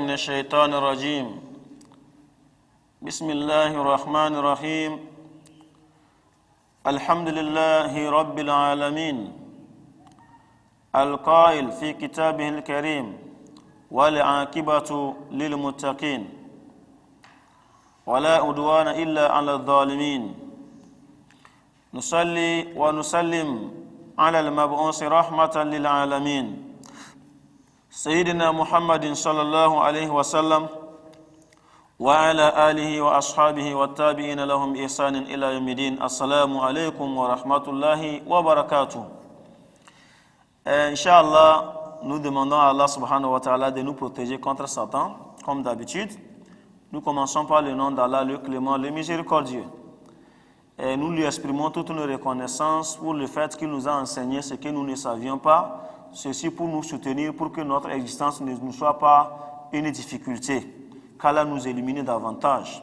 من الشيطان الرجيم بسم الله الرحمن الرحيم الحمد لله رب العالمين القائل في كتابه الكريم والعاقبة للمتقين ولا عدوان إلا على الظالمين نصلي ونسلم على المبعوث رحمة للعالمين سيدنا محمد صلى الله عليه وسلم وعلى آله وأصحابه والتابعين لهم إحسان إلى يوم الدين. السلام عليكم ورحمة الله وبركاته. Inch'Allah, nous demandons à Allah subhanahu wa ta'ala de nous protéger contre Satan, comme d'habitude. Nous commençons par le nom d'Allah, le clément, le miséricordieux. Et nous lui exprimons toute une reconnaissance pour le fait qu'il nous a enseigné ce que nous ne savions pas, ceci pour nous soutenir, pour que notre existence ne nous soit pas une difficulté, qu'Allah nous illumine davantage.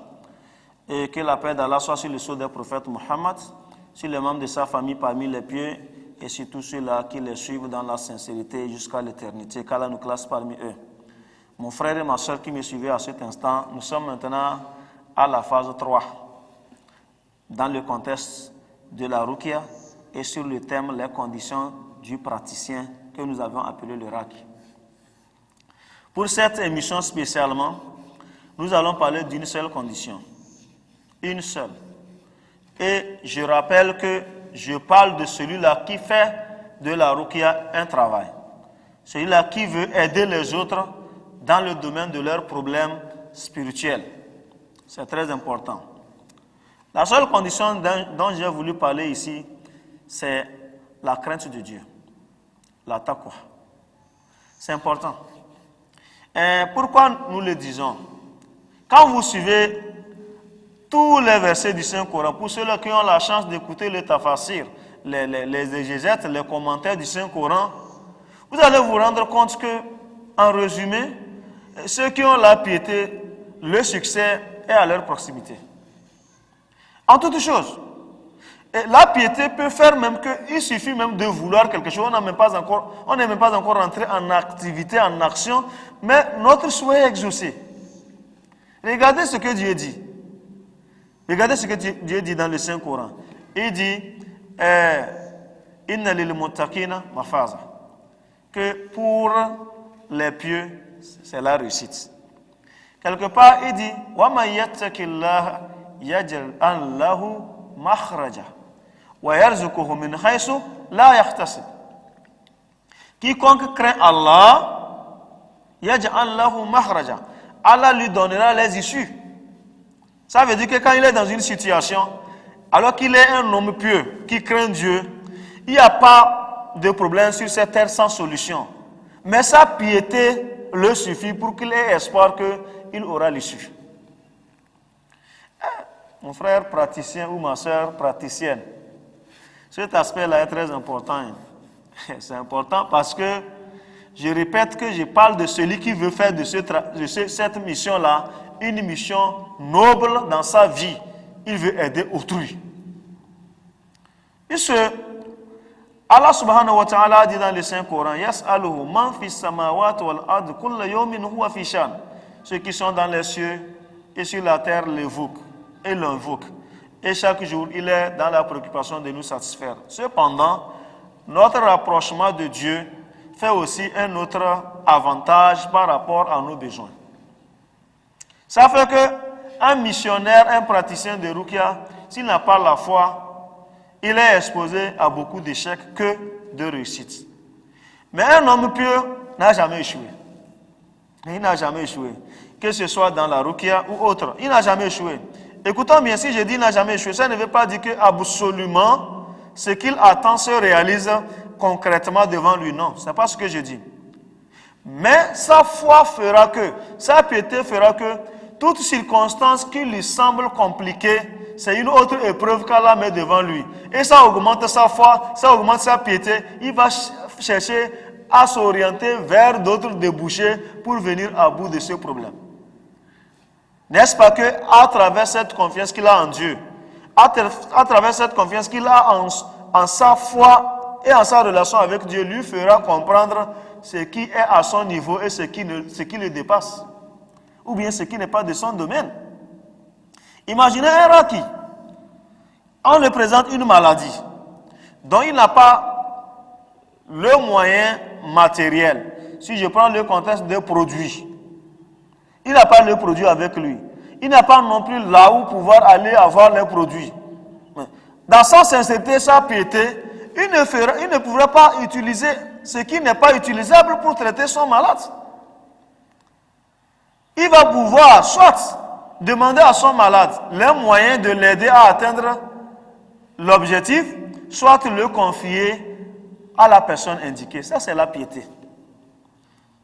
Et que la paix d'Allah soit sur le sceau des prophètes Muhammad, sur les membres de sa famille parmi les pieux, et sur tous ceux-là qui les suivent dans la sincérité jusqu'à l'éternité, qu'Allah nous classe parmi eux. Mon frère et ma soeur qui me suivaient à cet instant, nous sommes maintenant à la phase 3, dans le contexte de la Ruqya et sur le thème les conditions du praticien que nous avons appelé le RAQ. Pour cette émission spécialement, nous allons parler d'une seule condition, une seule. Et je rappelle que je parle de celui-là qui fait de la Ruqya un travail. Celui-là qui veut aider les autres dans le domaine de leurs problèmes spirituels. C'est très important. La seule condition dont j'ai voulu parler ici, c'est la crainte de Dieu, la taqwa. C'est important. Et pourquoi nous le disons? Quand vous suivez tous les versets du Saint-Coran, pour ceux qui ont la chance d'écouter le tafsir, les exégètes, les commentaires du Saint-Coran, vous allez vous rendre compte que, en résumé, ceux qui ont la piété, le succès est à leur proximité. En toute chose. Et la piété peut faire même qu'il suffit même de vouloir quelque chose. On n'est même pas encore rentré en activité, en action, mais notre souhait est exaucé. Regardez ce que Dieu dit. Regardez ce que Dieu dit dans le Saint-Coran. Il dit Inna lil muttaqina mafaza, que pour les pieux, c'est la réussite. Quelque part, il dit wa man yattaqillaha yaj'al lahu makhraja wa yarzuquhu min haythu la yahtasib. Quiconque craint Allah, yaj'al lahu makhraja, Allah lui donnera les issues. Ça veut dire que quand il est dans une situation, alors qu'il est un homme pieux, qui craint Dieu, il n'y a pas de problème sur cette terre sans solution. Mais sa piété le suffit pour qu'il ait espoir qu'il aura l'issue. Mon frère praticien ou ma soeur praticienne, cet aspect-là est très important. C'est important parce que je répète que je parle de celui qui veut faire de cette mission-là une mission noble dans sa vie. Il veut aider autrui. Puisque Allah subhanahu wa ta'ala dit dans le Saint-Coran, Yas'aluhu man fis samawati wal ard kulla yawmin huwa fi shan. Ceux qui sont dans les cieux et sur la terre l'évoquent et l'invoquent. Et chaque jour, il est dans la préoccupation de nous satisfaire. Cependant, notre rapprochement de Dieu fait aussi un autre avantage par rapport à nos besoins. Ça fait qu'un missionnaire, un praticien de Ruqya, s'il n'a pas la foi, il est exposé à beaucoup d'échecs que de réussites. Mais un homme pieux n'a jamais échoué. Il n'a jamais échoué. Que ce soit dans la Ruqya ou autre, il n'a jamais échoué. Écoutons bien, si je dis n'a jamais échoué, ça ne veut pas dire que absolument ce qu'il attend se réalise concrètement devant lui. Non, ce n'est pas ce que je dis. Mais sa foi fera que, sa piété fera que, toute circonstance qui lui semble compliquée, c'est une autre épreuve qu'Allah met devant lui. Et ça augmente sa foi, ça augmente sa piété. Il va chercher à s'orienter vers d'autres débouchés pour venir à bout de ce problème. N'est-ce pas que à travers cette confiance qu'il a en Dieu, à travers cette confiance qu'il a en sa foi et en sa relation avec Dieu, lui fera comprendre ce qui est à son niveau et ce qui le dépasse. ou bien ce qui n'est pas de son domaine. Imaginez un raki. On lui présente une maladie dont il n'a pas le moyen matériel. Si je prends le contexte des produits, il n'a pas le produit avec lui. Il n'a pas non plus là où pouvoir aller avoir les produits. Dans sa sincérité, sa piété, il ne pourra pas utiliser ce qui n'est pas utilisable pour traiter son malade. Il va pouvoir soit demander à son malade les moyens de l'aider à atteindre l'objectif, soit le confier à la personne indiquée. Ça, c'est la piété.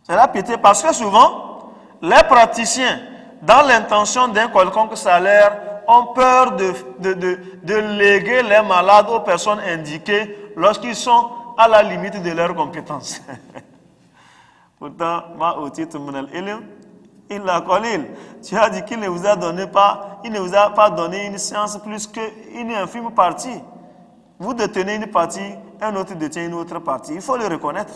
C'est la piété parce que souvent, les praticiens, dans l'intention d'un quelconque salaire, ont peur de léguer les malades aux personnes indiquées lorsqu'ils sont à la limite de leurs compétences. Pourtant, tu as dit qu'il ne vous a donné pas, il ne vous a pas donné une science plus qu'une infime partie. Vous détenez une partie, un autre détient une autre partie. Il faut le reconnaître.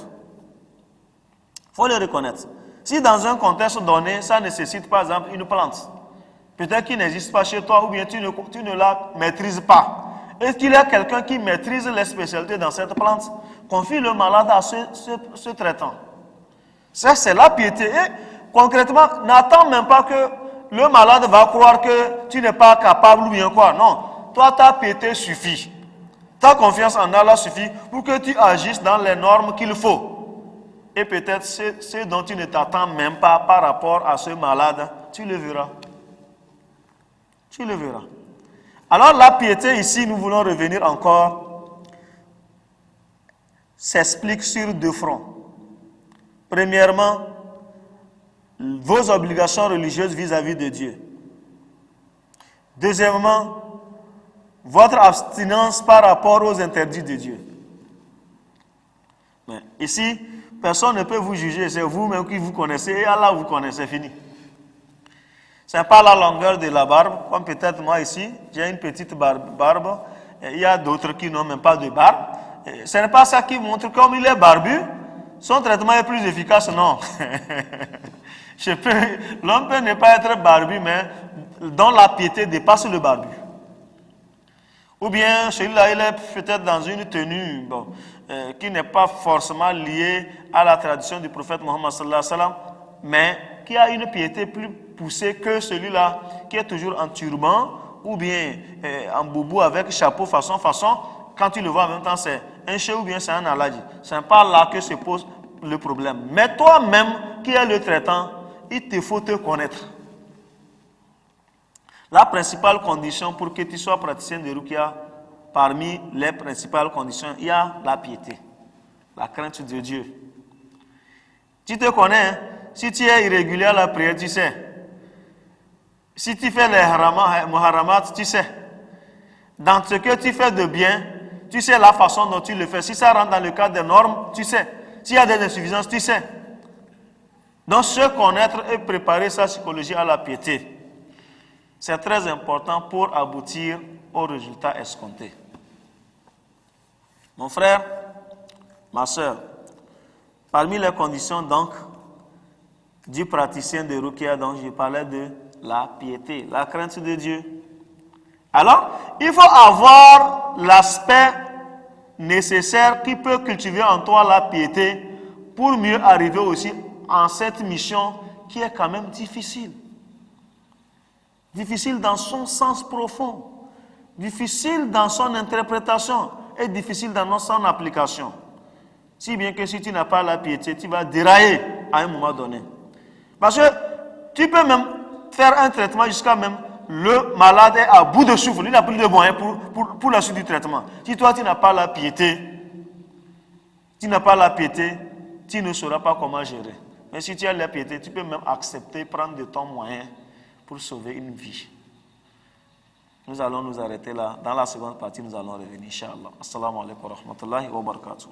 Il faut le reconnaître. Si dans un contexte donné, ça nécessite par exemple une plante, peut-être qu'il n'existe pas chez toi ou bien tu ne la maîtrises pas. Est-ce qu'il y a quelqu'un qui maîtrise les spécialités dans cette plante? Confie le malade à ce traitant. Ça, c'est la piété. Et concrètement, n'attends même pas que le malade va croire que tu n'es pas capable ou bien quoi. Non, toi, ta piété suffit. Ta confiance en Allah suffit pour que tu agisses dans les normes qu'il faut. Et peut-être ce dont tu ne t'attends même pas par rapport à ce malade, tu le verras. Tu le verras. Alors la piété ici, nous voulons revenir encore, s'explique sur deux fronts. Premièrement, vos obligations religieuses vis-à-vis de Dieu. Deuxièmement, votre abstinence par rapport aux interdits de Dieu. Mais ici, personne ne peut vous juger, c'est vous-même qui vous connaissez et Allah vous connaissez, fini. Ce n'est pas la longueur de la barbe, comme peut-être moi ici, j'ai une petite barbe, et il y a d'autres qui n'ont même pas de barbe. Et ce n'est pas ça qui montre comme il est barbu, son traitement est plus efficace, non. L'homme peut ne pas être barbu, mais dont la piété dépasse le barbu. Ou bien celui-là, il est peut-être dans une tenue qui n'est pas forcément liée à la tradition du prophète Mohammed sallallahu alayhi wa sallam, mais qui a une piété plus poussée que celui-là qui est toujours en turban ou bien en boubou avec chapeau façon. Quand tu le vois en même temps, c'est un chef ou bien c'est un aladji. Ce n'est pas là que se pose le problème. Mais toi-même qui es le traitant, il te faut te connaître. La principale condition pour que tu sois praticien de Ruqya, parmi les principales conditions, il y a la piété, la crainte de Dieu. Tu te connais, hein? Si tu es irrégulier à la prière, tu sais. Si tu fais les muharramat, tu sais. Dans ce que tu fais de bien, tu sais la façon dont tu le fais. Si ça rentre dans le cadre des normes, tu sais. S'il y a des insuffisances, tu sais. Donc, se connaître et préparer sa psychologie à la piété, c'est très important pour aboutir au résultat escompté. Mon frère, ma soeur, parmi les conditions donc du praticien de Ruqya dont je parlais de la piété, la crainte de Dieu. Alors, il faut avoir l'aspect nécessaire qui peut cultiver en toi la piété pour mieux arriver aussi en cette mission qui est quand même difficile. Difficile dans son sens profond, difficile dans son interprétation et difficile dans son application. Si bien que si tu n'as pas la piété, tu vas dérailler à un moment donné. Parce que tu peux même faire un traitement jusqu'à même le malade est à bout de souffle, il n'a plus de moyens pour la suite du traitement. Si toi tu n'as pas la piété, tu ne sauras pas comment gérer. Mais si tu as la piété, tu peux même accepter, prendre de ton moyen pour sauver une vie. Nous allons nous arrêter là. Dans la seconde partie, nous allons revenir, Inch'Allah. Assalamu alaikum wa rahmatullahi wa barakatuh.